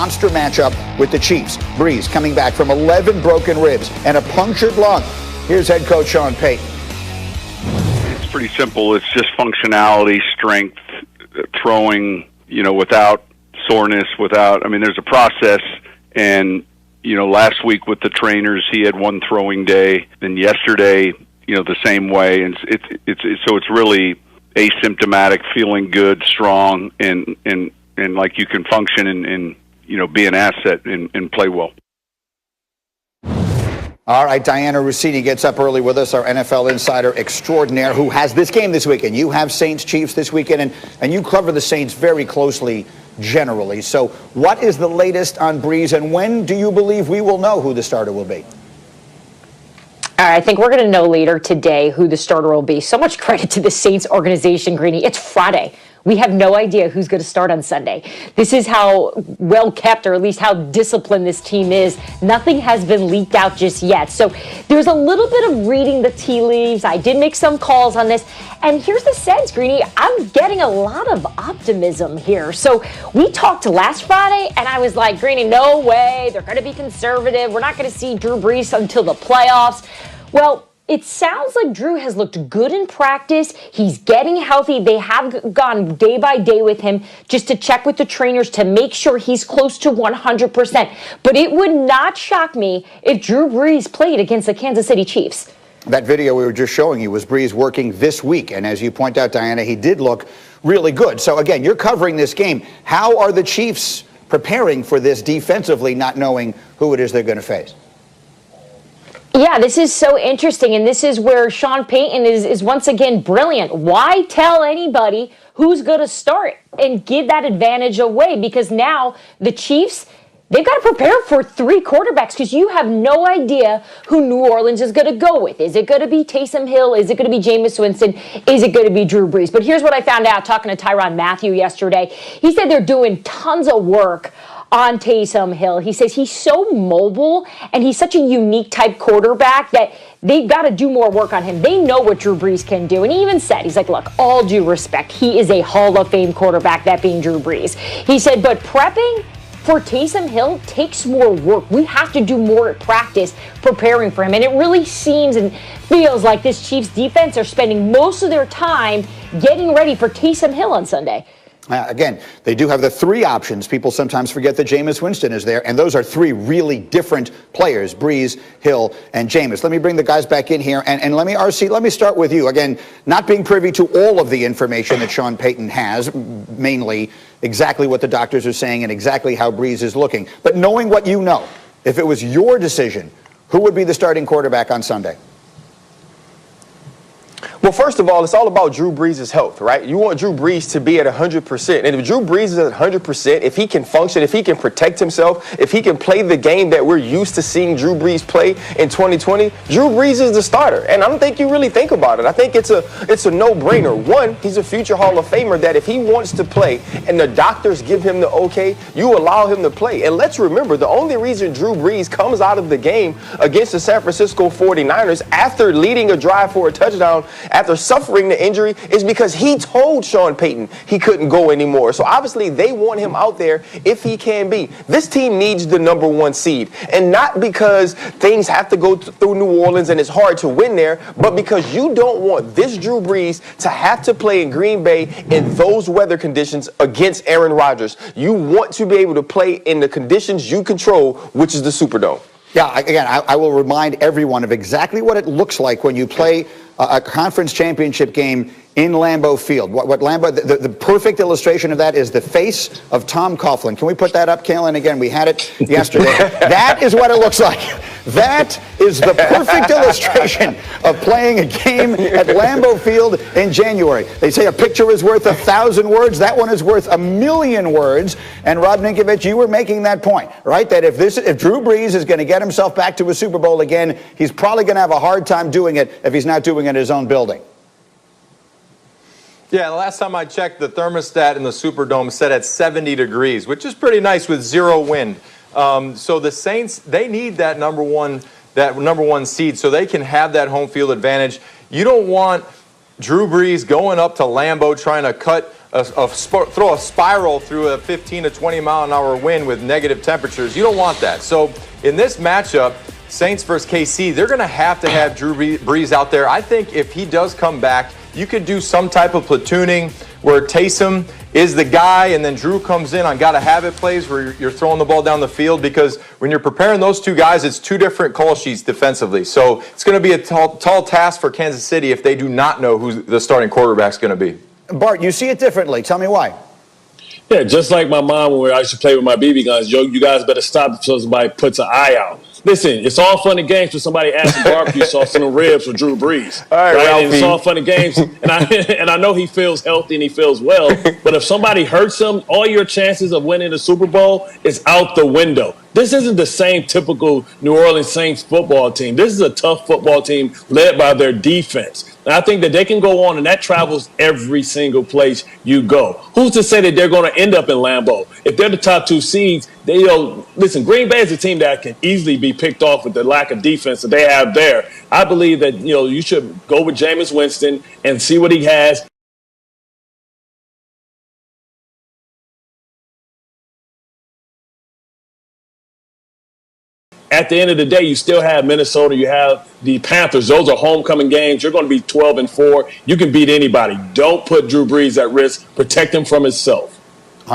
monster matchup with the Chiefs. Brees coming back from 11 broken ribs and a punctured lung. Here's head coach Sean Payton. It's pretty simple. It's just functionality, strength, throwing, without soreness, there's a process. And, last week with the trainers, he had one throwing day. Then yesterday, the same way. And it's really asymptomatic, feeling good, strong, and like you can function and be an asset and play well. All right, Diana Rossini gets up early with us, our NFL insider extraordinaire, who has this game this weekend. You have Saints-Chiefs this weekend, and you cover the Saints very closely generally. So what is the latest on Brees, and when do you believe we will know who the starter will be? I think we're going to know later today who the starter will be. So much credit to the Saints organization, Greeny. It's Friday. We have no idea who's going to start on Sunday. This is how well kept, or at least how disciplined this team is. Nothing has been leaked out just yet. So there's a little bit of reading the tea leaves. I did make some calls on this. And here's the sense, Greeny, I'm getting a lot of optimism here. So we talked last Friday, and I was like, Greeny, no way. They're going to be conservative. We're not going to see Drew Brees until the playoffs. Well, it sounds like Drew has looked good in practice. He's getting healthy. They have gone day by day with him just to check with the trainers to make sure he's close to 100%. But it would not shock me if Drew Brees played against the Kansas City Chiefs. That video we were just showing you was Brees working this week. And as you point out, Diana, he did look really good. So, again, you're covering this game. How are the Chiefs preparing for this defensively, not knowing who it is they're going to face? Yeah, this is so interesting, and this is where Sean Payton is once again brilliant. Why tell anybody who's going to start and give that advantage away? Because now the Chiefs, they've got to prepare for 3 quarterbacks because you have no idea who New Orleans is going to go with. Is it going to be Taysom Hill? Is it going to be Jameis Winston? Is it going to be Drew Brees? But here's what I found out talking to Tyrann Mathieu yesterday. He said they're doing tons of work on Taysom Hill. He says he's so mobile and he's such a unique type quarterback that they've got to do more work on him. They know what Drew Brees can do. And he even said, he's like, look, all due respect, he is a Hall of Fame quarterback, that being Drew Brees. He said, but prepping for Taysom Hill takes more work. We have to do more at practice preparing for him. And it really seems and feels like this Chiefs defense are spending most of their time getting ready for Taysom Hill on Sunday. Again, they do have the 3 options. People sometimes forget that Jameis Winston is there, and those are 3 really different players, Brees, Hill, and Jameis. Let me bring the guys back in here, and let me start with you. Again, not being privy to all of the information that Sean Payton has, mainly exactly what the doctors are saying and exactly how Brees is looking. But knowing what you know, if it was your decision, who would be the starting quarterback on Sunday? Well, first of all, it's all about Drew Brees' health, right? You want Drew Brees to be at 100%. And if Drew Brees is at 100%, if he can function, if he can protect himself, if he can play the game that we're used to seeing Drew Brees play in 2020, Drew Brees is the starter. And I don't think you really think about it. I think it's a no-brainer. One, he's a future Hall of Famer that if he wants to play and the doctors give him the okay, you allow him to play. And let's remember, the only reason Drew Brees comes out of the game against the San Francisco 49ers after leading a drive for a touchdown, after suffering the injury, is because he told Sean Payton he couldn't go anymore. So obviously they want him out there if he can be. This team needs the #1 seed, and not because things have to go through New Orleans and it's hard to win there, but because you don't want this Drew Brees to have to play in Green Bay in those weather conditions against Aaron Rodgers. You want to be able to play in the conditions you control, which is the Superdome. Yeah, again, I will remind everyone of exactly what it looks like when you play a conference championship game in Lambeau Field. What Lambeau, the perfect illustration of that is the face of Tom Coughlin. Can we put that up, Kalen? Again, we had it yesterday. That is what it looks like. That is the perfect illustration of playing a game at Lambeau Field in January. They say a picture is worth 1,000 words. That one is worth 1,000,000 words. And Rob Ninkovich, you were making that point, right? That if Drew Brees is going to get himself back to a Super Bowl again, he's probably going to have a hard time doing it if he's not doing it in his own building. Yeah, the last time I checked, the thermostat in the Superdome set at 70 degrees, which is pretty nice with 0 wind. So the Saints, they need that number one seed so they can have that home field advantage. You don't want Drew Brees going up to Lambeau trying to cut throw a spiral through a 15 to 20 mile an hour wind with negative temperatures. You don't want that. So in this matchup, Saints versus KC, they're going to have Drew Brees out there. I think if he does come back, you could do some type of platooning where Taysom is the guy and then Drew comes in on gotta-have-it plays where you're throwing the ball down the field, because when you're preparing those two guys, it's two different call sheets defensively. So it's going to be a tall task for Kansas City if they do not know who the starting quarterback's going to be. Bart, you see it differently. Tell me why. Yeah, just like my mom when I used to play with my BB guns. Yo, you guys better stop until somebody puts an eye out. Listen, it's all fun and games when somebody adds some barbecue sauce and ribs for Drew Brees. All right? And it's all fun and games. And I know he feels healthy and he feels well. But if somebody hurts him, all your chances of winning the Super Bowl is out the window. This isn't the same typical New Orleans Saints football team. This is a tough football team led by their defense. And I think that they can go on, and that travels every single place you go. Who's to say that they're going to end up in Lambeau? If they're the top two seeds, listen, Green Bay is a team that can easily be picked off with the lack of defense that they have there. I believe that, you should go with Jameis Winston and see what he has. At the end of the day, you still have Minnesota. You have the Panthers. Those are homecoming games. You're going to be 12-4. You can beat anybody. Don't put Drew Brees at risk. Protect him from himself.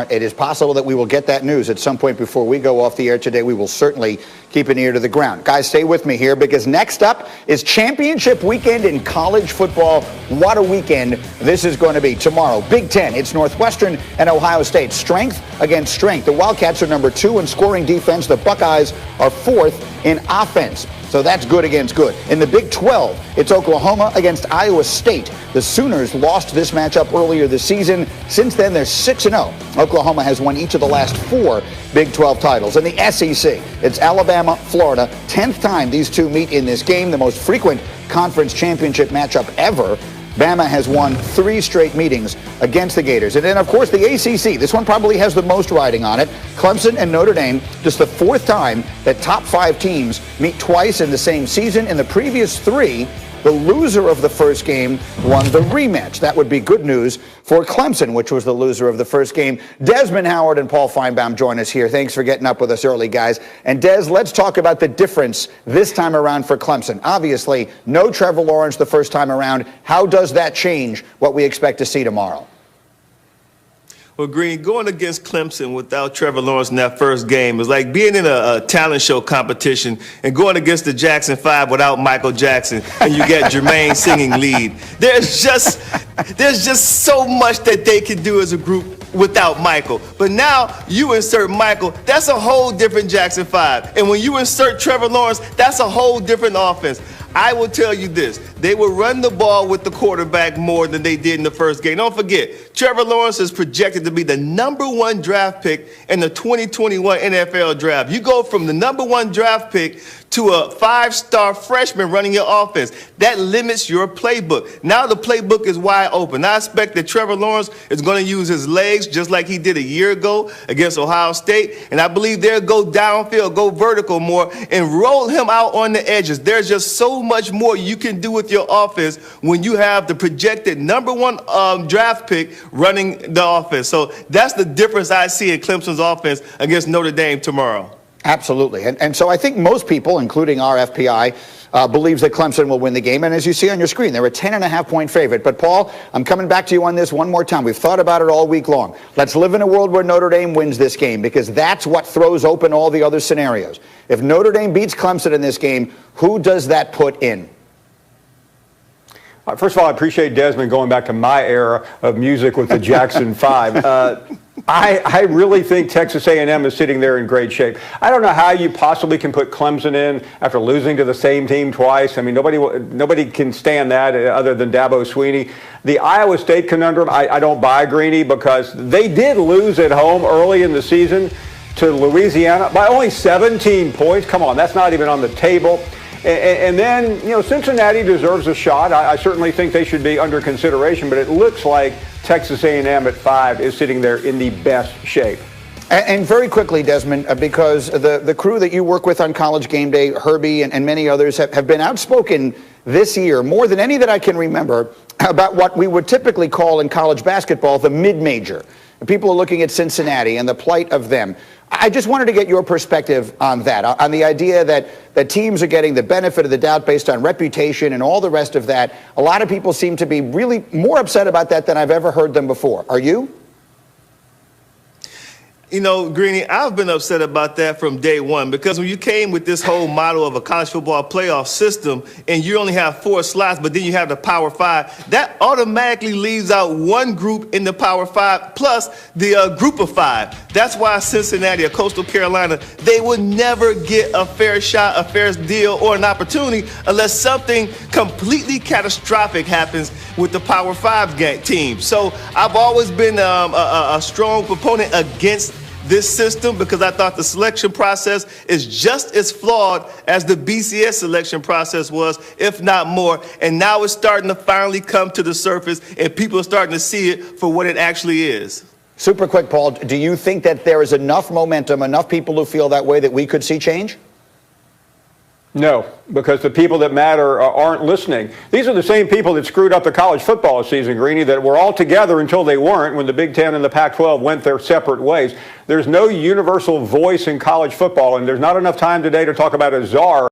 It is possible that we will get that news at some point before we go off the air today. We will certainly keep an ear to the ground. Guys, stay with me here, because next up is championship weekend in college football. What a weekend this is going to be. Tomorrow, Big Ten. It's Northwestern and Ohio State. Strength against strength. The Wildcats are number 2 in scoring defense. The Buckeyes are 4th in offense. So that's good against good. In the Big 12, it's Oklahoma against Iowa State. The Sooners lost this matchup earlier this season. Since then, they're 6-0. Oklahoma has won each of the last 4 Big 12 titles. In the SEC, it's Alabama, Florida. 10th time these two meet in this game, the most frequent conference championship matchup ever. Bama has won 3 straight meetings against the Gators. And then, of course, the ACC. This one probably has the most riding on it. Clemson and Notre Dame, just the 4th time that top 5 teams meet twice in the same season. In the previous 3, the loser of the first game won the rematch. That would be good news for Clemson, which was the loser of the first game. Desmond Howard and Paul Feinbaum join us here. Thanks for getting up with us early, guys. And Des, let's talk about the difference this time around for Clemson. Obviously, no Trevor Lawrence the first time around. How does that change what we expect to see tomorrow? Well, Green, going against Clemson without Trevor Lawrence in that first game is like being in a talent show competition and going against the Jackson 5 without Michael Jackson, and you get Jermaine singing lead. There's just so much that they can do as a group without Michael. But now you insert Michael, that's a whole different Jackson 5. And when you insert Trevor Lawrence, that's a whole different offense. I will tell you this, they will run the ball with the quarterback more than they did in the first game. Don't forget, Trevor Lawrence is projected to be the #1 draft pick in the 2021 NFL draft. You go from the #1 draft pick to a 5-star freshman running your offense. That limits your playbook. Now the playbook is wide open. I expect that Trevor Lawrence is going to use his legs just like he did a year ago against Ohio State. And I believe they'll go downfield, go vertical more, and roll him out on the edges. There's just so much more you can do with your offense when you have the projected #1 draft pick running the offense. So that's the difference I see in Clemson's offense against Notre Dame tomorrow. Absolutely. And so I think most people, including our FPI, believes that Clemson will win the game. And as you see on your screen, they're a 10.5-point favorite. But, Paul, I'm coming back to you on this one more time. We've thought about it all week long. Let's live in a world where Notre Dame wins this game, because that's what throws open all the other scenarios. If Notre Dame beats Clemson in this game, who does that put in? First of all, I appreciate Desmond going back to my era of music with the Jackson 5. I really think Texas A&M is sitting there in great shape. I don't know how you possibly can put Clemson in after losing to the same team twice. I mean, nobody can stand that other than Dabo Swinney. The Iowa State conundrum, I don't buy, Greeny, because they did lose at home early in the season to Louisiana by only 17 points. Come on, that's not even on the table. And then, Cincinnati deserves a shot. I certainly think they should be under consideration, but it looks like Texas A&M at 5 is sitting there in the best shape. And very quickly, Desmond, because the crew that you work with on College Game Day, Herbie and many others, have been outspoken this year, more than any that I can remember, about what we would typically call in college basketball the mid-major. People are looking at Cincinnati and the plight of them. I just wanted to get your perspective on that, on the idea that teams are getting the benefit of the doubt based on reputation and all the rest of that. A lot of people seem to be really more upset about that than I've ever heard them before. Are you? You know, Greeny, I've been upset about that from day one, because when you came with this whole model of a college football playoff system and you only have 4 slots, but then you have the Power 5, that automatically leaves out one group in the Power 5 plus the group of 5. That's why Cincinnati or Coastal Carolina, they would never get a fair shot, a fair deal, or an opportunity unless something completely catastrophic happens with the Power 5 team. So I've always been a strong proponent against this system, because I thought the selection process is just as flawed as the BCS selection process was, if not more. And now it's starting to finally come to the surface, and people are starting to see it for what it actually is. Super quick, Paul, do you think that there is enough momentum, enough people who feel that way, that we could see change? No, because the people that matter aren't listening. These are the same people that screwed up the college football season, Greeny, that were all together until they weren't when the Big Ten and the Pac-12 went their separate ways. There's no universal voice in college football, and there's not enough time today to talk about a czar.